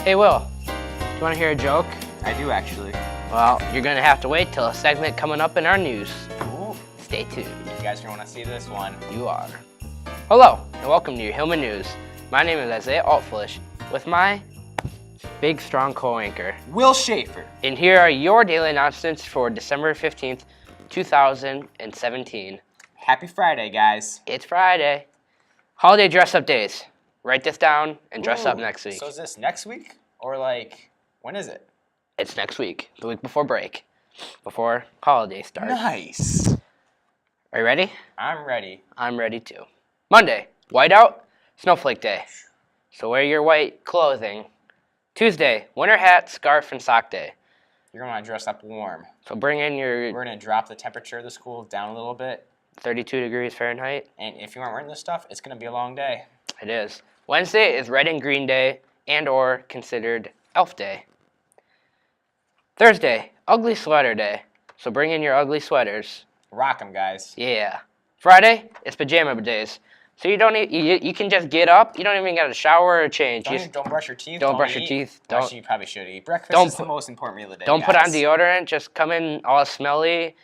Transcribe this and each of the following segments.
Hey, Will, do you want to hear a joke? I do, actually. Well, you're going to have to wait till a segment coming up in our news. Ooh. Stay tuned. You guys are going to want to see this one. You are. Hello, and welcome to your Hillmen News. My name is Isaiah Altflish with my big, strong co-anchor, Will Schaefer. And here are your daily announcements for December 15th, 2017. Happy Friday, guys. It's Friday. Holiday dress-up days. Write this down and dress up next week. So is this next week? Or, like, when is it? It's next week, the week before break, before holiday starts. Nice. Are you ready? I'm ready. I'm ready too. Monday, whiteout, snowflake day. So wear your white clothing. Tuesday, winter hat, scarf, and sock day. You're going to want to dress up warm. So bring in your We're going to drop the temperature of the school down a little bit. 32 degrees Fahrenheit. And if you aren't wearing this stuff, it's going to be a long day. It is. Wednesday is red and green day and or considered elf day. Thursday, ugly sweater day. So bring in your ugly sweaters. Rock them, guys. Yeah. Friday, it's pajama days. So you don't need, you can just get up. You don't even got to shower or change. Don't brush your teeth. Don't brush your teeth. Actually, you probably should eat. Breakfast is the most important meal of the day. Don't put guys. on deodorant. Just come in all smelly.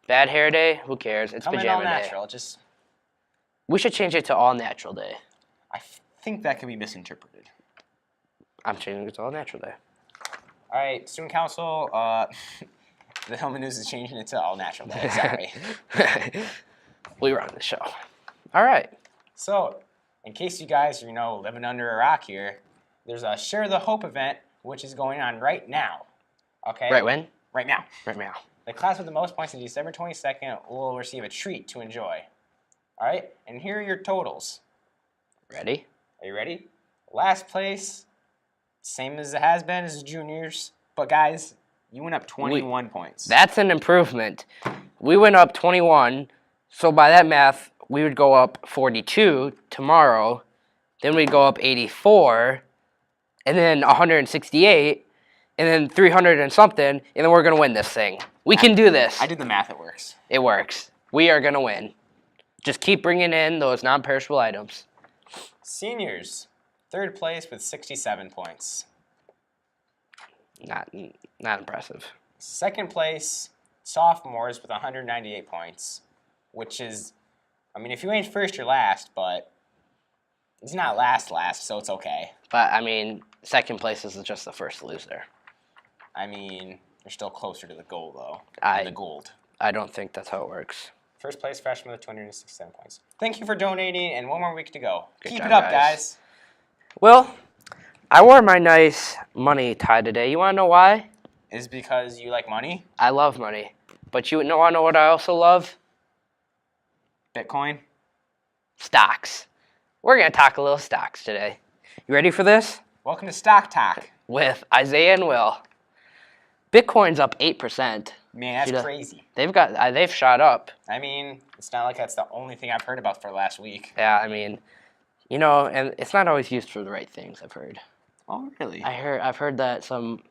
Bad hair day. Who cares? It's pajama in all day. natural. We should change it to all natural day. I think that can be misinterpreted. I'm changing it to all natural day. All right, student council. The Hillmen News is changing it to all natural day. Sorry. We run the show. All right. So, in case you guys are, living under a rock here, there's a Share the Hope event, which is going on right now. Okay? Right when? Right now. Right now. The class with the most points on December 22nd will receive a treat to enjoy. All right? And here are your totals. Ready? Are you ready? Last place, same as it has been as the juniors. But, guys, you went up 21 points. That's an improvement. We went up 21, so by that math, we would go up 42 tomorrow, then we'd go up 84, and then 168, and then 300 and something, and then we're going to win this thing. We can do this. I did the math, it works. It works. We are going to win. Just keep bringing in those non-perishable items. Seniors, third place with 67 points. Not impressive. Second place, sophomores with 198 points, which is, if you ain't first, you're last, but it's not last, so it's okay. But, second place is just the first loser. You're still closer to the goal, though. The gold. I don't think that's how it works. First place freshman with 267 points. Thank you for donating, and one more week to go. Good Keep job, it up, guys. Well, I wore my nice money tie today. You want to know why? Is it because you like money? I love money. But you want to know what I also love? Bitcoin? Stocks. We're going to talk a little stocks today. You ready for this? Welcome to Stock Talk. With Isaiah and Will. Bitcoin's up 8%. Man, that's crazy. They've shot up. It's not like that's the only thing I've heard about for last week. Yeah, and it's not always used for the right things, I've heard. Oh, really? I've heard that some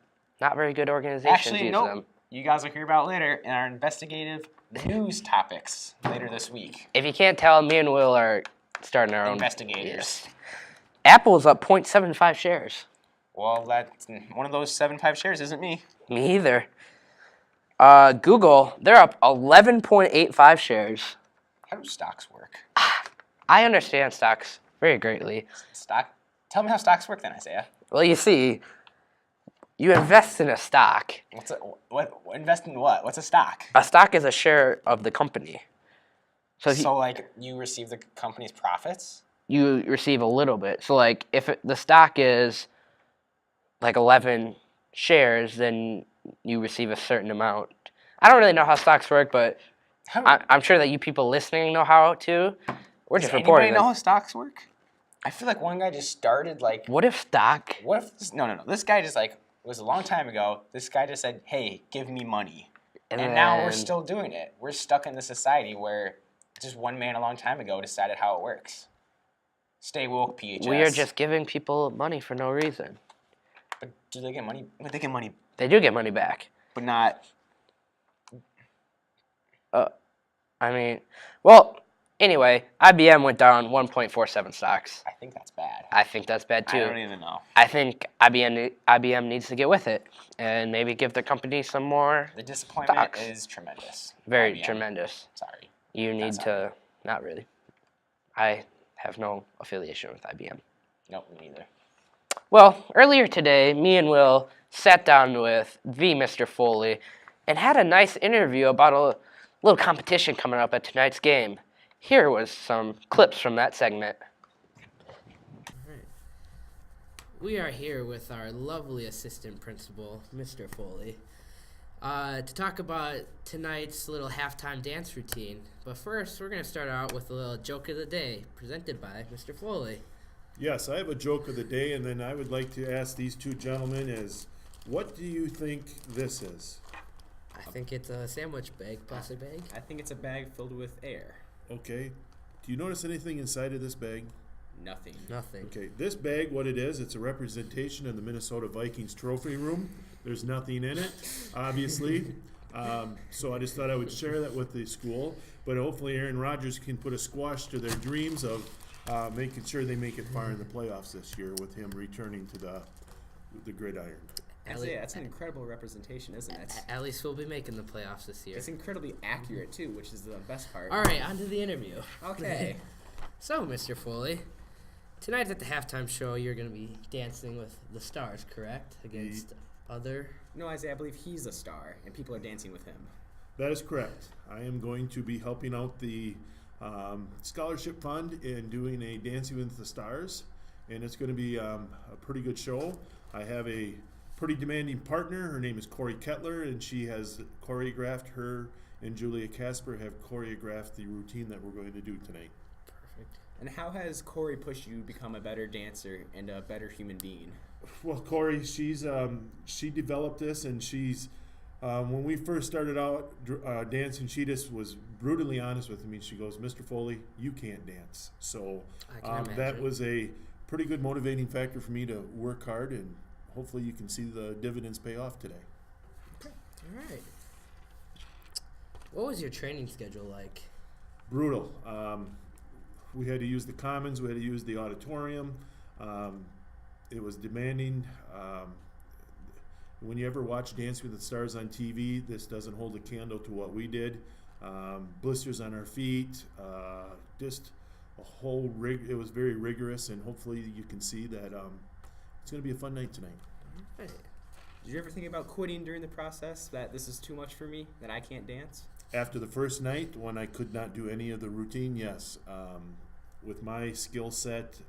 not very good organizations use them. You guys will hear about later in our investigative news topics later this week. If you can't tell, me and Will are starting our own investigators. Yes. Apple's up 0.75 shares. Well, that's one of those 7.5 shares isn't me. Me either. Google, they're up 11.85 shares. How do stocks work? I understand stocks very greatly. Tell me how stocks work then, Isaiah. Well, you see, you invest in a stock. Invest in what? What's a stock? A stock is a share of the company. So you receive the company's profits? You receive a little bit. So, if the stock is, 11 shares, then you receive a certain amount. I don't really know how stocks work, but I'm sure that you people listening know how to. We're just reporting. Does anybody know how stocks work? I feel like one guy just started, What if stock? What if... No. This guy just, it was a long time ago. This guy just said, hey, give me money. And now we're still doing it. We're stuck in the society where just one man a long time ago decided how it works. Stay woke, PHS. We are just giving people money for no reason. But do they get money? They get money. They do get money back. But not... Anyway, IBM went down 1.47 stocks. I think that's bad. I think that's bad too. I don't even know. I think IBM needs to get with it and maybe give the company some more. The disappointment stocks. is tremendous. Very IBM. tremendous. Sorry. You need to. Not really. I have no affiliation with IBM. Nope, me neither. Well, earlier today, me and Will sat down with the Mr. Foley and had a nice interview about a little competition coming up at tonight's game. Here was some clips from that segment. We are here with our lovely assistant principal, Mr. Foley, to talk about tonight's little halftime dance routine. But first, we're going to start out with a little joke of the day presented by Mr. Foley. Yes, I have a joke of the day, and then I would like to ask these two gentlemen what do you think this is? I think it's a sandwich bag, plastic bag. I think it's a bag filled with air. Okay. Do you notice anything inside of this bag? Nothing. Okay, this bag, what it is, it's a representation of the Minnesota Vikings trophy room. There's nothing in it, obviously. So I just thought I would share that with the school. But hopefully Aaron Rodgers can put a squash to their dreams of making sure they make it far in the playoffs this year with him returning to the gridiron. That's an incredible representation, isn't it? At least we'll be making the playoffs this year. It's incredibly accurate, too, which is the best part. All right, on to the interview. Okay. So, Mr. Foley, tonight at the halftime show, you're going to be dancing with the stars, correct? Against other... No, Isaiah, I believe he's a star, and people are dancing with him. That is correct. I am going to be helping out the scholarship fund and doing a Dancing with the Stars, and it's going to be a pretty good show. I have a pretty demanding partner. Her name is Corey Kettler, and she has choreographed. Her and Julia Casper have choreographed the routine that we're going to do tonight. Perfect. And how has Corey pushed you to become a better dancer and a better human being? Well, Corey, she developed this, and she's when we first started out dancing, she just was brutally honest with me. She goes, "Mr. Foley, you can't dance." So that was a pretty good motivating factor for me to work hard, and hopefully you can see the dividends pay off today. All right. What was your training schedule like? Brutal. We had to use the commons. We had to use the auditorium. It was demanding. When you ever watch Dancing with the Stars on TV, this doesn't hold a candle to what we did. Blisters on our feet, just a whole rig. It was very rigorous, and hopefully you can see that it's going to be a fun night tonight. Did you ever think about quitting during the process, that this is too much for me, that I can't dance? After the first night, when I could not do any of the routine, yes. With my skill set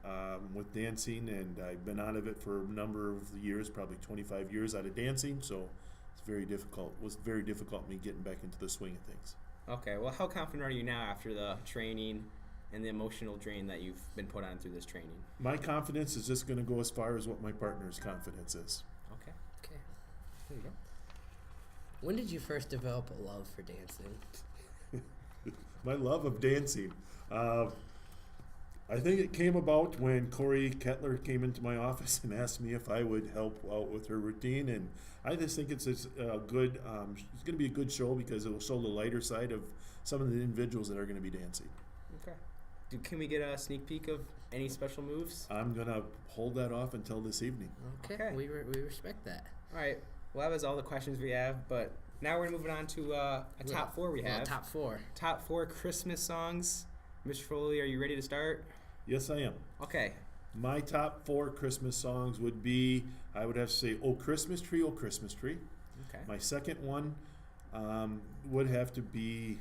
with dancing, and I've been out of it for a number of years, probably 25 years out of dancing, so it's very difficult. It was very difficult me getting back into the swing of things. Okay, well, how confident are you now after the training and the emotional drain that you've been put on through this training? My confidence is just going to go as far as what my partner's confidence is. Okay. There you go. When did you first develop a love for dancing? My love of dancing. I think it came about when Corey Kettler came into my office and asked me if I would help out with her routine, and I just think it's a good. It's going to be a good show because it will show the lighter side of some of the individuals that are going to be dancing. Okay. Can we get a sneak peek of any special moves? I'm going to hold that off until this evening. Okay. We respect that. All right. Well, that was all the questions we have, but now we're moving on to a top four we have. Top four. Top four Christmas songs. Mr. Foley, are you ready to start? Yes, I am. Okay. My top four Christmas songs would be, I would have to say, "Oh Christmas Tree, Oh Christmas Tree." Okay. My second one would have to be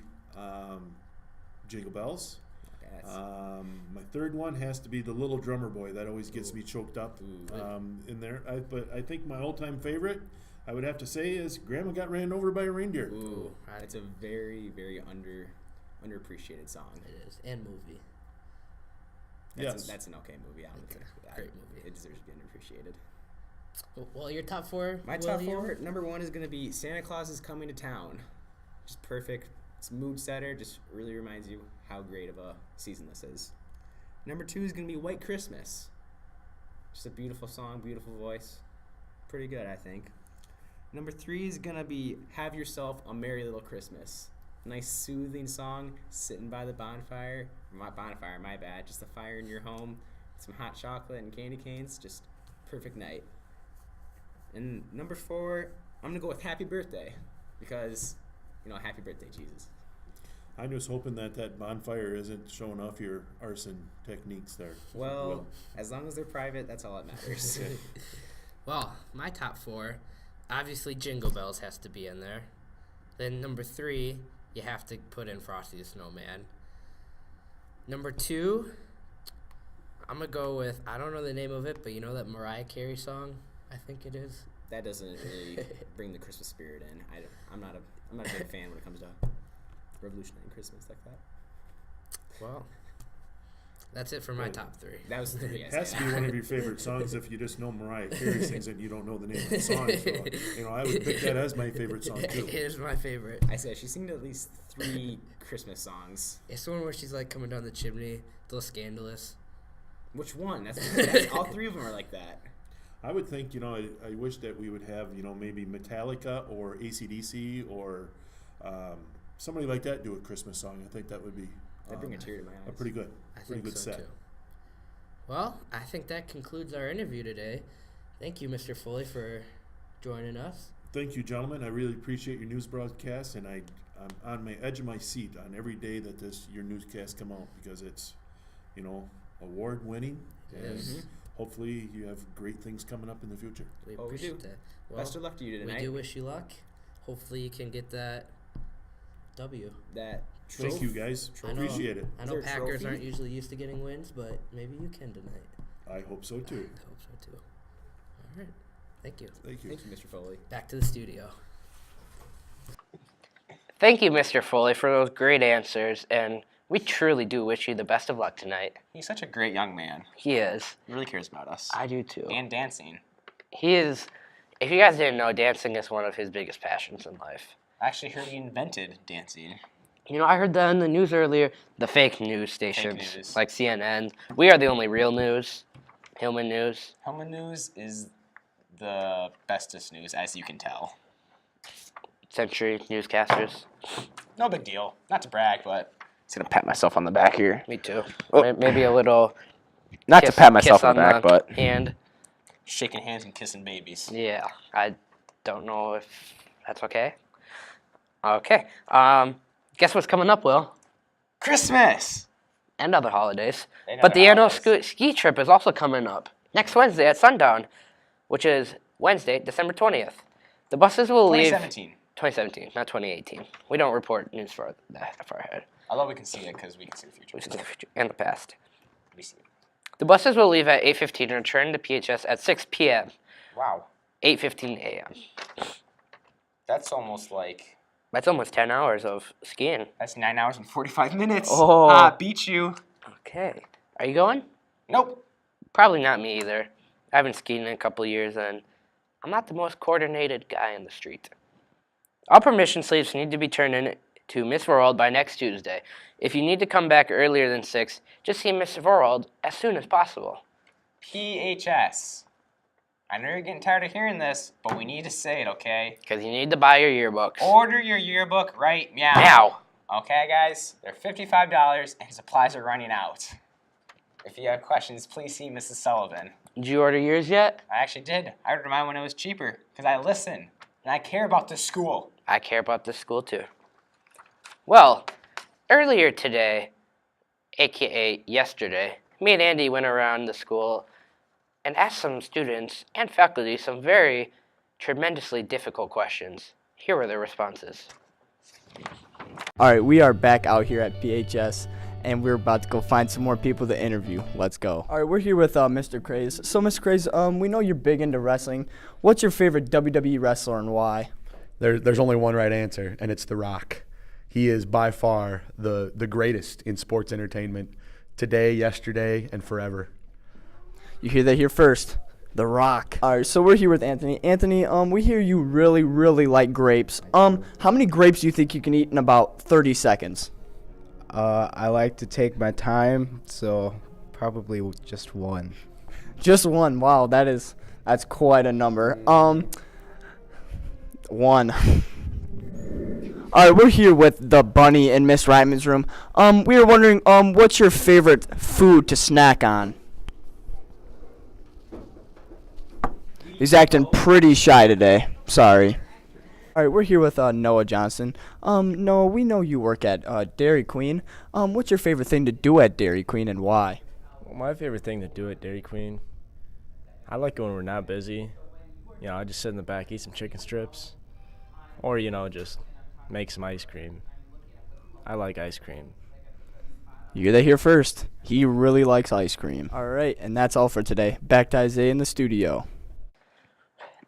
Jingle Bells. Okay, My third one has to be The Little Drummer Boy. That always gets me choked up in there. But I think my all-time favorite, I would have to say, is Grandma Got Ran Over by a Reindeer. Ooh, it's a very, very underappreciated song. It is, and movie. That's an okay movie. I don't think great movie. It deserves to be underappreciated. Well, your top four? My top four, number one is going to be Santa Claus is Coming to Town. Just perfect. It's a mood setter. Just really reminds you how great of a season this is. Number two is going to be White Christmas. Just a beautiful song, beautiful voice. Pretty good, I think. Number three is going to be Have Yourself a Merry Little Christmas. nice soothing song, sitting by the bonfire. My bonfire, my bad. Just a fire in your home, some hot chocolate and candy canes. Just perfect night. And number 4, I'm gonna go with Happy Birthday, because Happy Birthday, Jesus. I'm just hoping that bonfire isn't showing off your arson techniques there. Well, as long as they're private, that's all that matters. Well, my top 4, obviously Jingle Bells has to be in there. Then number 3, you have to put in Frosty the Snowman. Number 2, I'm going to go with, I don't know the name of it, but you know that Mariah Carey song? I think it is. That doesn't really bring the Christmas spirit in. I'm not a big fan when it comes to revolutionary Christmas like that. Well, that's it for my top 3. That was 3. It has to be one of your favorite songs if you just know Mariah Carey sings and you don't know the name of the song. So, I would pick that as my favorite song too. It is my favorite. I said she sings at least 3 Christmas songs. It's the one where she's like coming down the chimney, a little scandalous. Which one? That's all 3 of them are like that. I would think, I wish that we would have, maybe Metallica or AC/DC or somebody like that do a Christmas song. I think that would be That'd bring a tear to my eyes. pretty good. I pretty think good so set. too. Well, I think that concludes our interview today. Thank you, Mr. Foley, for joining us. Thank you, gentlemen. I really appreciate your news broadcast, and I'm on my edge of my seat on every day that your newscasts come out, because it's, award winning, and hopefully you have great things coming up in the future. We we appreciate do. that. Well, Best of luck to you tonight. we do wish you luck. Hopefully you can get that W. That Thank you, guys. I know- Appreciate it. I Is know there a Packers trophy? aren't usually used to getting wins, but maybe you can tonight. I hope so too. I hope so too. All right. Thank you. Thank you. Thank you, Mr. Foley. Back to the studio. Thank you, Mr. Foley, for those great answers, and we truly do wish you the best of luck tonight. He's such a great young man. He is. He really cares about us. I do too. And dancing. He is. If you guys didn't know, dancing is one of his biggest passions in life. I actually heard he invented dancing. I heard that in the news earlier. The fake news stations, news. like CNN. We are the only real news. Hillmen News. Hillmen News is the bestest news, as you can tell. Century newscasters. No big deal. Not to brag, but just gonna pat myself on the back here. Me too. Oh. Maybe a little. Not kiss, to pat myself kiss on the back, but hand. shaking hands and kissing babies. Yeah, I don't know if that's okay. Okay. Guess what's coming up, Will? Christmas. And other holidays. And But other the annual holidays. ski trip is also coming up next Wednesday at sundown, which is Wednesday, December 20th. The buses will leave 2017. not 2018. We don't report news that far ahead. Although we can see it because we can see the future. We see the future and the past. We see it. The buses will leave at 8:15 and return to PHS at 6 p.m. Wow. 8:15 a.m. That's almost like. That's almost 10 hours of skiing. That's 9 hours and 45 minutes. Oh. Beat you. Okay. Are you going? Nope. Probably not me either. I haven't skied in a couple of years, and I'm not the most coordinated guy in the street. All permission slips need to be turned in to Miss Vorald by next Tuesday. If you need to come back earlier than 6, just see Miss Vorald as soon as possible. PHS. I know you're getting tired of hearing this, but we need to say it, okay? Because you need to buy your yearbooks. Order your yearbook right now. Now. Okay, guys? They're $55 and supplies are running out. If you have questions, please see Mrs. Sullivan. Did you order yours yet? I actually did. I ordered mine when it was cheaper because I listen and I care about this school. I care about this school too. Well, earlier today, aka yesterday, me and Andy went around the school and asked some students and faculty some very tremendously difficult questions. Here were their responses. All right, we are back out here at PHS, and we're about to go find some more people to interview. Let's go. All right, we're here with Mr. Craze. So, Mr. Craze, we know you're big into wrestling. What's your favorite WWE wrestler and why? There's only one right answer, and it's The Rock. He is by far the greatest in sports entertainment today, yesterday, and forever. You hear that here first. The Rock. All right, so we're here with Anthony. Anthony, we hear you really, really like grapes. How many grapes do you think you can eat in about 30 seconds? I like to take my time, so probably just one. Just one. Wow, that's quite a number. One. All right, we're here with the bunny in Miss Ryman's room. We were wondering, what's your favorite food to snack on? He's acting pretty shy today. Sorry. All right, we're here with Noah Johnson. Noah, we know you work at Dairy Queen. What's your favorite thing to do at Dairy Queen and why? Well, my favorite thing to do at Dairy Queen, I like it when we're not busy. I just sit in the back, eat some chicken strips, or, just make some ice cream. I like ice cream. You heard that here first. He really likes ice cream. All right, and that's all for today. Back to Isaiah in the studio.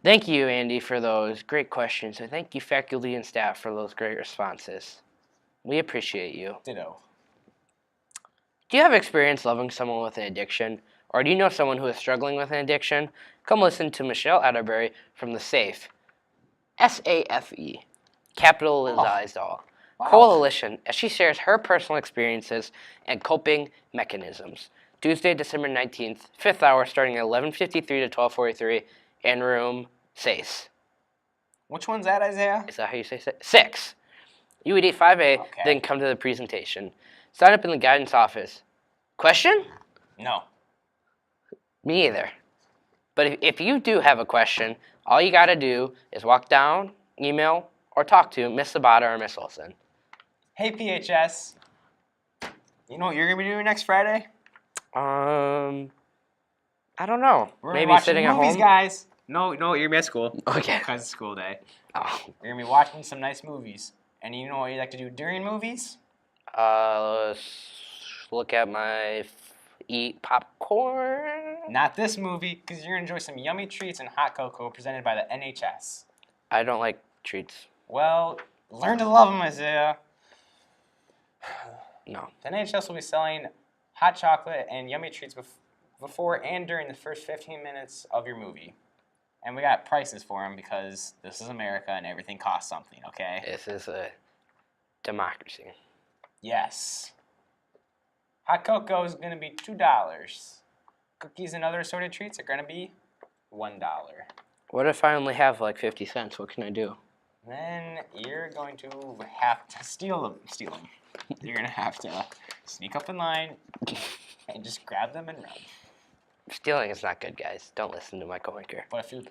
Thank you, Andy, for those great questions, and thank you, faculty and staff, for those great responses. We appreciate you. Ditto. Do you have experience loving someone with an addiction, or do you know someone who is struggling with an addiction? Come listen to Michelle Atterbury from the SAFE, S-A-F-E, capitalized all, coalition, as she shares her personal experiences and coping mechanisms. Tuesday, December 19th, 5th hour, starting at 11:53 to 12:43, in room 6. Which one's that, Isaiah? Is that how you say 6? UED 5A, Okay. then come to the presentation. Sign up in the guidance office. Question? No. Me either. But if you do have a question, all you got to do is walk down, email, or talk to Miss Sabata or Miss Olson. Hey, PHS. You know what you're going to be doing next Friday? I don't know. We're Maybe watching sitting at movies, home. guys. No, you're going to be at school. Okay. Because it's school day. Oh. You're going to be watching some nice movies. And you know what you like to do during movies? Let's look at my eat popcorn. Not this movie, because you're going to enjoy some yummy treats and hot cocoa presented by the NHS. I don't like treats. Well, learn to love them, Isaiah. No. The NHS will be selling hot chocolate and yummy treats before and during the first 15 minutes of your movie. And we got prices for them because this is America and everything costs something, okay? This is a democracy. Yes. Hot cocoa is going to be $2. Cookies and other assorted treats are going to be $1. What if I only have like 50 cents? What can I do? Then you're going to have to steal them. You're going to have to sneak up in line and just grab them and run. Stealing is not good, guys. Don't listen to my coworker. But if you,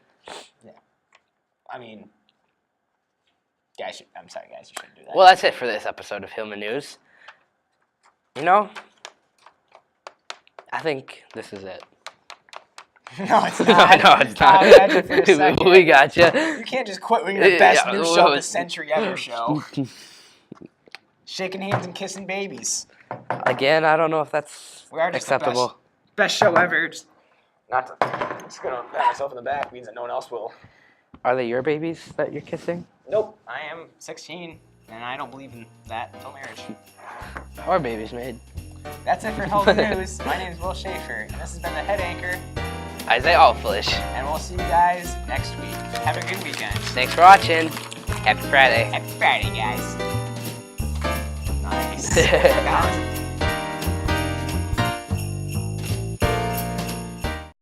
yeah. I mean, guys, I'm sorry, guys, you shouldn't do that. Well, that's it for this episode of Hillmen News. I think this is it. No, it's not. No, it's Tom, not. imagine for a second. We got you. You can't just quit when you're the best Yeah, news well, show of the it's- century ever show. Shaking hands and kissing babies. Again, I don't know if that's We are just acceptable. the best show ever. Just gonna pat myself in the back means that no one else will. Are they your babies that you're kissing? Nope. I am 16, and I don't believe in that until marriage. Our babies made. That's it for Hillmen News. My name is Will Schaefer, and this has been the Head Anchor, Isaiah Allflish. and we'll see you guys next week. Have a good weekend. Thanks for watching. Happy Friday. Happy Friday, guys. Nice. That was